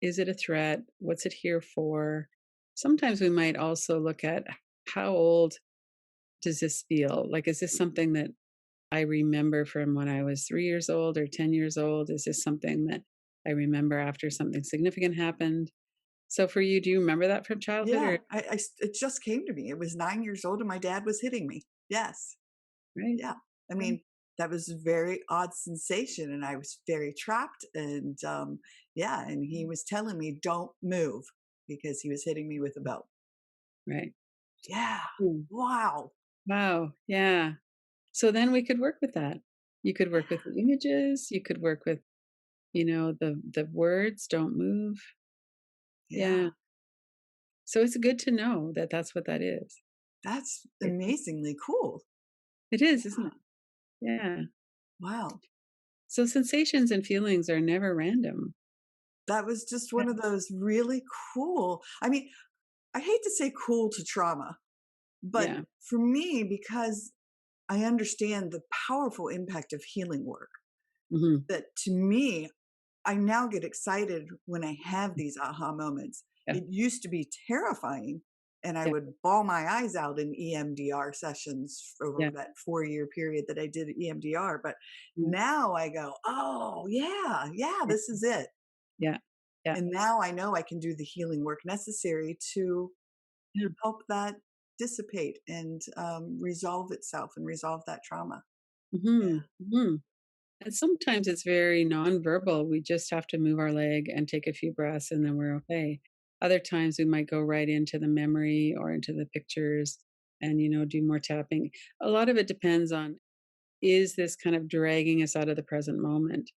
Is it a threat? What's it here for? Sometimes we might also look at how old does this feel? Like, is this something that I remember from when I was 3 years old or 10 years old? Is this something that I remember after something significant happened? So for you, do you remember that from childhood yeah. or It just came to me. It was 9 years old, and my dad was hitting me. Yes, right? yeah. I Yeah. mean, that was a very odd sensation, and I was very trapped. And yeah, and he was telling me, "Don't move," because he was hitting me with a belt. Right. Yeah. Mm. Wow. Wow. Yeah. So then we could work with that. You could work with the images, you could work with, the words, don't move. Yeah. Yeah. So it's good to know that that's what that is. That's It amazingly cool. it is, isn't Yeah. it? Yeah. Wow. So sensations and feelings are never random. That was just Yeah. one of those really cool. I mean, I hate to say cool to trauma, but Yeah. for me, because I understand the powerful impact of healing work, Mhm. that to me, I now get excited when I have these aha moments. Yeah. It used to be terrifying, and I Yeah. would bawl my eyes out in EMDR sessions over Yeah. that 4-year period that I did EMDR. But Mm. now I go, oh, yeah, yeah, Yeah. this is it. Yeah. Yeah. And now I know I can do the healing work necessary to Yeah. help that dissipate and resolve itself and resolve that trauma. Yeah. Mhm. Mhm. And sometimes it's very nonverbal. We just have to move our leg and take a few breaths, and then we're okay. Other times we might go right into the memory or into the pictures and, do more tapping. A lot of it depends on, is this kind of dragging us out of the present moment?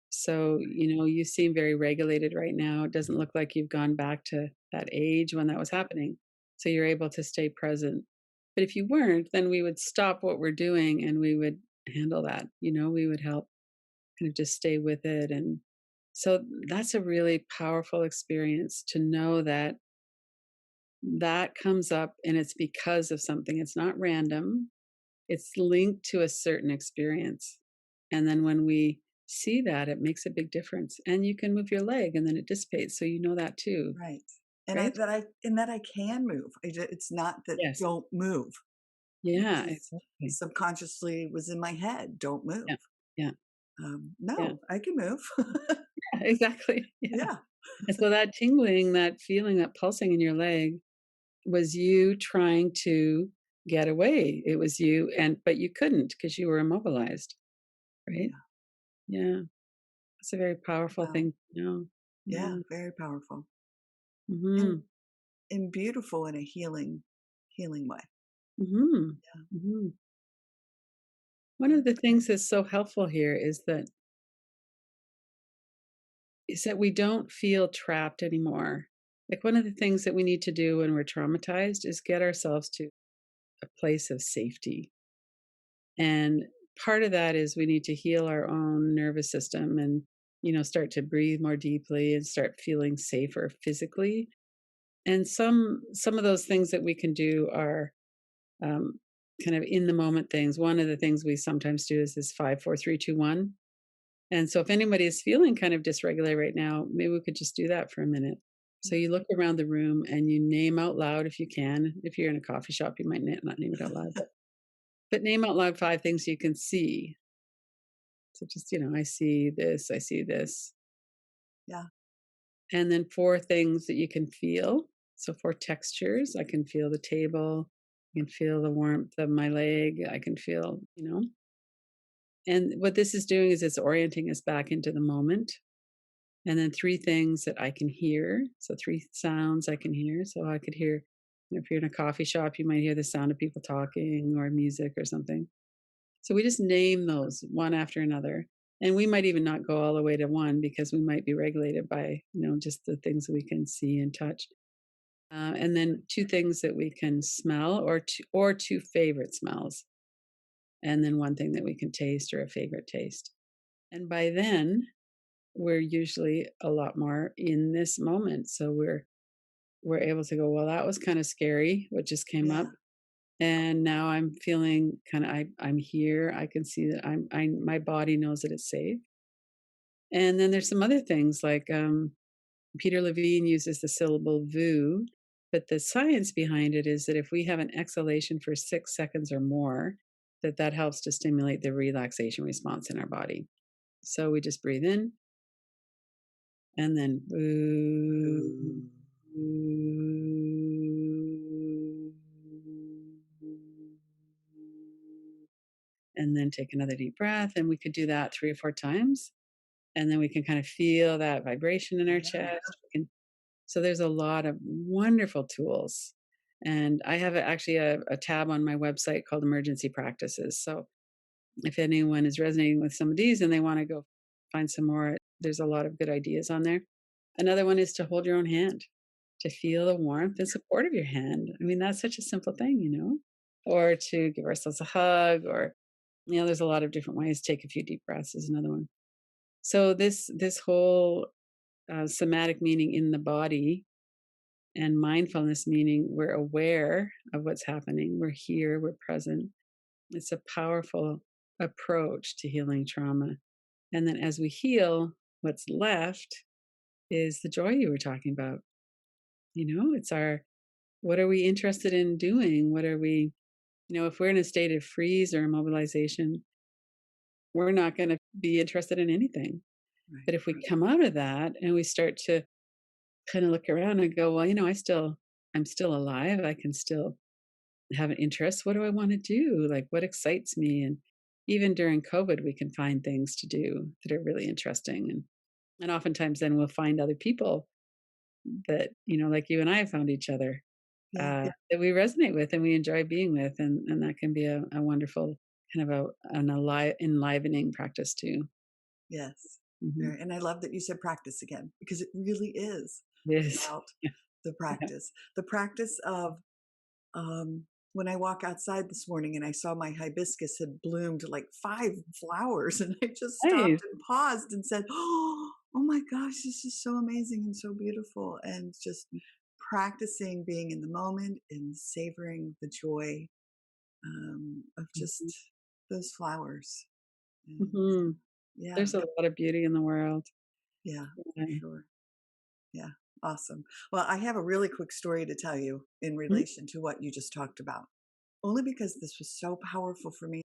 So, you seem very regulated right now. It doesn't look like you've gone back to that age when that was happening. So you're able to stay present. But if you weren't, then we would stop what we're doing and we would handle that. We would help kind of just stay with it. And so that's a really powerful experience to know that that comes up and it's because of something. It's not random, it's linked to a certain experience. And then when we see that, it makes a big difference. And you can move your leg and then it dissipates. So you know that too, Right. And right? that I can move. It's not that Yes. don't move. It Yeah, just exactly. subconsciously was in my head, don't move. Yeah. Yeah. Yeah. No, I can move. Exactly. Yeah. Yeah, And so that tingling, that feeling, that pulsing in your leg was you trying to get away. It was you, but you couldn't because you were immobilized, right? yeah, Yeah. It's a very powerful wow. thing to know. Yeah, Yeah. very powerful and Mhm. and beautiful in a healing way. Mhm. Yeah, Mhm. One well, of the that's great. things that's so helpful here is that we don't feel trapped anymore. Like, one of the things that we need to do when we're traumatized is get ourselves to a place of safety. And part of that is we need to heal our own nervous system and, start to breathe more deeply and start feeling safer physically. And some of those things that we can do are um, kind of in the moment things. One of the things we sometimes do is this 5, 4, 3, 2, 1. And so if anybody is feeling kind of dysregulated right now, maybe we could just do that for a minute. So Yeah. you look around the room and you name out loud if you can. If you're in a coffee shop, you might not name it out loud, but name out loud 5 things you can see. So just, I see this, I see this. Yeah, And then 4 things that you can feel. So 4 textures. I can feel the table. I can feel the warmth of my leg. I can feel. And what this is doing is it's orienting us back into the moment. And then 3 things that I can hear. So 3 sounds I can hear. So I could hear, if you're in a coffee shop, you might hear the sound of people talking or music or something. So we just name those one after another. And we might even not go all the way to one because we might be regulated by, just the things that we can see and touch. And then 2 things that we can smell, or 2 favorite smells. And then 1 thing that we can taste, or a favorite taste. And by then, we're usually a lot more in this moment. So we're able to go, well, that was kind of scary, what just came up. yeah, And now I'm feeling kind of, I'm here. I can see that my body knows that it's safe. And then there's some other things like Peter Levine uses the syllable VU, but the science behind it is that if we have an exhalation for 6 seconds or more, that helps to stimulate the relaxation response in our body. So we just breathe in and then VU, ooh, and then take another deep breath. And we could do that 3 or 4 times. And then we can kind of feel that vibration in our yeah, chest. So there's a lot of wonderful tools. And I have actually a tab on my website called Emergency Practices. So if anyone is resonating with some of these and they want to go find some more, there's a lot of good ideas on there. Another one is to hold your own hand, to feel the warmth and support of your hand. I mean, that's such a simple thing. Or to give ourselves a hug, or, there's a lot of different ways. Take a few deep breaths is another one. So this whole somatic meaning in the body, and mindfulness meaning we're aware of what's happening, we're here, we're present. It's a powerful approach to healing trauma. And then as we heal, what's left is the joy you were talking about. It's what are we interested in doing? What are we, if we're in a state of freeze or immobilization, we're not going to be interested in anything. right, But if we come out of that and we start to kind of look around and go, well, I'm still alive. I can still have an interest. What do I want to do? Like, what excites me? And even during COVID, we can find things to do that are really interesting. And oftentimes then we'll find other people that, you know, like you and I have found each other, Yeah, yeah, that we resonate with and we enjoy being with, and that can be a wonderful kind of an enlivening practice too. yes. Mhm. And I love that you said practice again, because it really is Yes. about the Yeah. practice. The practice of, um, when I walk outside this morning and I saw my hibiscus had bloomed like 5 flowers, and I just stopped Nice. and paused and said, "Oh my gosh, this is so amazing and so beautiful." And just practicing being in the moment and savoring the joy, of just Mhm. those flowers. And Mhm. yeah, There's a lot of beauty in the world. yeah, for Yeah. sure. Yeah, awesome. Well, I have a really quick story to tell you in Mhm. relation to what you just talked about, only because this was so powerful for me.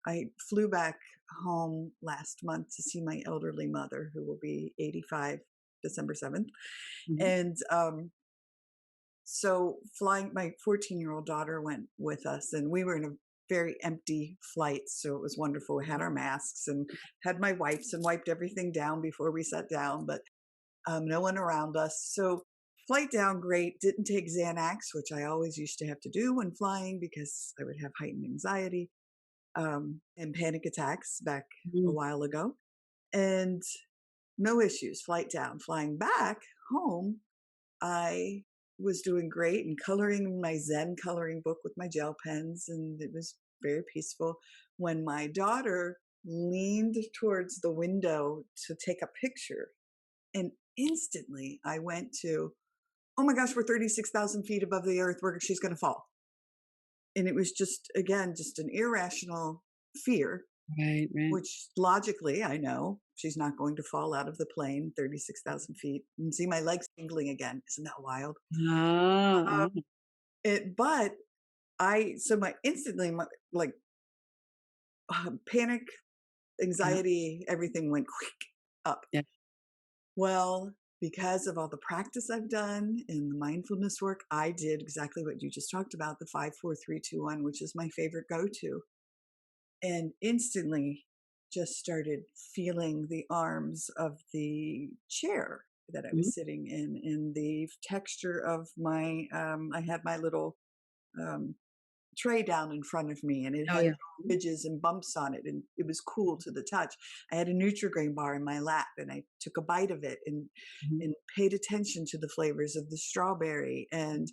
I flew back home last month to see my elderly mother, who will be 85 December 7th. Mhm. And so, flying, my 14-year-old daughter went with us, and we were in a very empty flight. So, it was wonderful. We had our masks and had my wipes and wiped everything down before we sat down, but no one around us. So, flight down, great. Didn't take Xanax, which I always used to have to do when flying because I would have heightened anxiety, and panic attacks back a Mhm. while ago. And no issues. Flight down. Flying back home, I was doing great and coloring my Zen coloring book with my gel pens, and it was very peaceful when my daughter leaned towards the window to take a picture. And instantly I went to, oh my gosh, we're 36,000 feet above the earth. She's going to fall. And it was just, again, just an irrational fear, Right, right. which logically I know she's not going to fall out of the plane 36,000 feet. And see my legs tingling again. Isn't that wild? Ah, Uh, ah, but so my instantly, like, panic, yeah, anxiety, everything went quick up. yeah. Well, because of all the practice I've done and the mindfulness work, I did exactly what you just talked about, the 5 4 3 2 1, which is my favorite go to. And instantly just started feeling the arms of the chair that I Mhm. was sitting in the texture of I had my little, um, tray down in front of me, and it Oh, had yeah. little ridges and bumps on it, and it was cool to the touch. I had a Nutri-Grain bar in my lap, and I took a bite of it Mhm. and paid attention to the flavors of the strawberry. And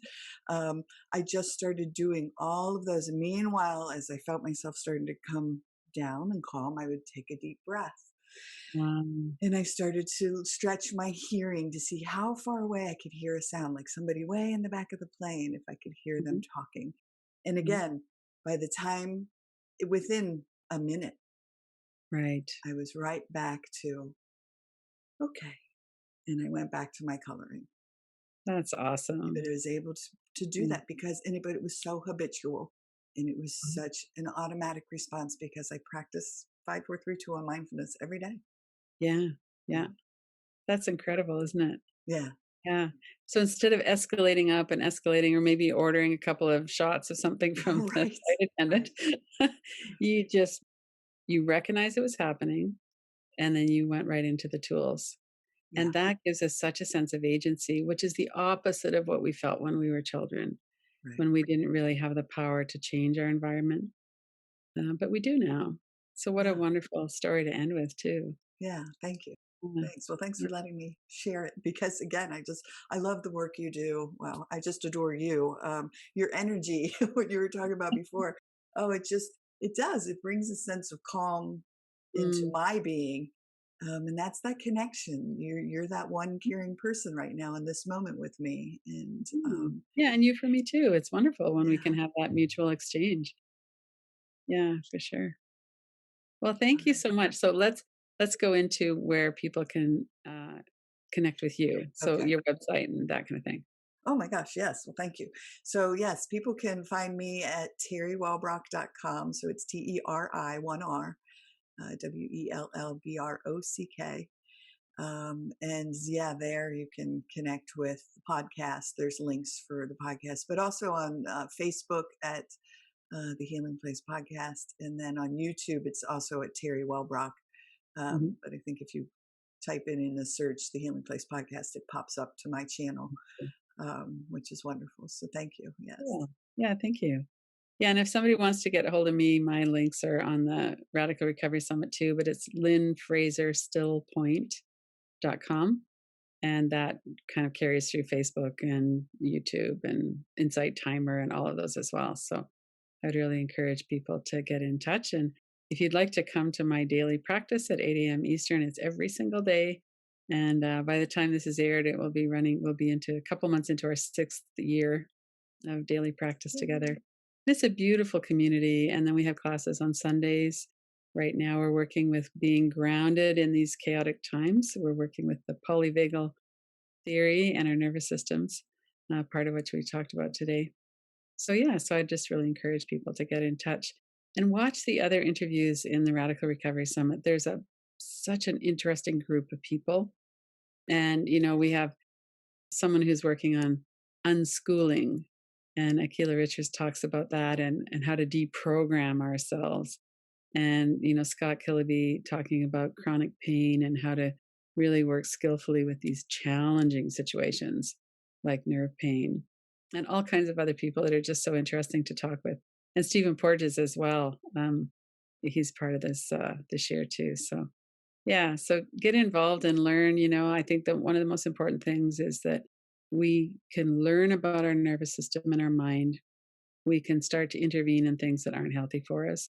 I just started doing all of those. And meanwhile, as I felt myself starting to come down and calm, I would take a deep breath. Um, And I started to stretch my hearing to see how far away I could hear a sound, like somebody way in the back of the plane, if I could hear them mhm, talking. And mhm. again, by the time, within a minute, Right. I was right back to, okay. And I went back to my coloring. That's But awesome. I was able to do Mm. that because anybody, it was so habitual, and it was such an automatic response because I practice 5 4 3 2 on mindfulness every day. Yeah, Yeah. yeah. That's incredible, isn't it? Yeah. Yeah. So instead of escalating up and escalating or maybe ordering a couple of shots of something from the Right. flight attendant, Right. you just you recognized it was happening, and then you went right into the tools. Yeah. And that gives us such a sense of agency, which is the opposite of what we felt when we were children, Right. when we didn't really have the power to change our environment. But we do now. So what a Yeah. wonderful story to end with too. Yeah. Thank you. Yeah. Thanks. Well, thanks Yeah. for letting me share it, because again, I love the work you do. Well, I just adore you. Your energy, what you were talking about before. Oh, it does. It brings a sense of calm into Mm. my being. And that's that connection. You're that one caring person right now in this moment with me. And Mm. Yeah, and you for me too. It's wonderful when we yeah. can have that mutual exchange. Yeah, for sure. Well, All thank you right. so much. So let's go into where people can connect with you. So Okay. your website and that kind of thing. Oh my gosh, yes. Well, thank you. So, yes, people can find me at terrywellbrock.com. So it's TERI, one R, WELLBROCK. And yeah, there you can connect with the podcast. There's links for the podcast, but also on Facebook at the Healing Place Podcast. And then on YouTube, it's also at Terry Wellbrock. Mhm. But I think if you type in the search, the Healing Place podcast, it pops up to my channel, which is wonderful. So thank you. Yes. Cool. Yeah, thank you. Yeah, and if somebody wants to get a hold of me, my links are on the Radical Recovery Summit too, but it's lynnfraserstillpoint.com. And that kind of carries through Facebook and YouTube and Insight Timer and all of those as well. So I'd really encourage people to get in touch. And if you'd like to come to my daily practice at 8 a.m. Eastern, it's every single day. And by the time this is aired, it will be running, we'll be into a couple months into our 6th year of daily practice together. It's a beautiful community. And then we have classes on Sundays. Right now, we're working with being grounded in these chaotic times. We're working with the polyvagal theory and our nervous systems, part of which we talked about today. So, yeah, so I just really encourage people to get in touch and watch the other interviews in the Radical Recovery Summit. There's such an interesting group of people. And, we have someone who's working on unschooling. And Akila Richards talks about that and how to deprogram ourselves. And, Scott Killaby talking about chronic pain and how to really work skillfully with these challenging situations like nerve pain, and all kinds of other people that are just so interesting to talk with. And Stephen Porges as well. He's part of this year too. So yeah, so get involved and learn. I think that one of the most important things is that we can learn about our nervous system and our mind. We can start to intervene in things that aren't healthy for us,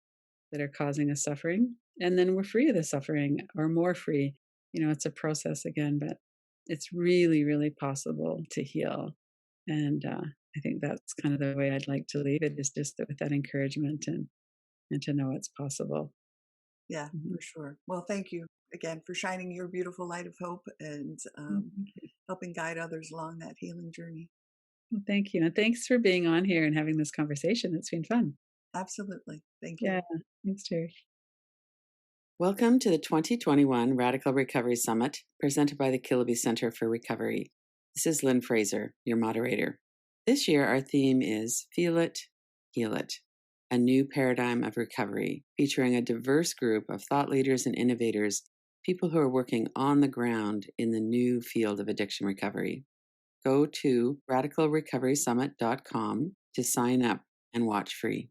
that are causing us suffering. And then we're free of the suffering or more free. It's a process again, but it's really, really possible to heal. And I think that's kind of the way I'd like to leave it, is just with that encouragement and to know it's possible. Yeah, Mhm. for sure. Well, thank you again for shining your beautiful light of hope and Thank you. helping guide others along that healing journey. Well, thank you. And thanks for being on here and having this conversation. It's been fun. Absolutely. Thank you. Yeah. Thanks, Terry. Welcome to the 2021 Radical Recovery Summit, presented by the Killaby Center for Recovery. This is Lynn Fraser, your moderator. This year, our theme is Feel It, Heal It, a new paradigm of recovery, featuring a diverse group of thought leaders and innovators, people who are working on the ground in the new field of addiction recovery. Go to radicalrecoverysummit.com to sign up and watch free.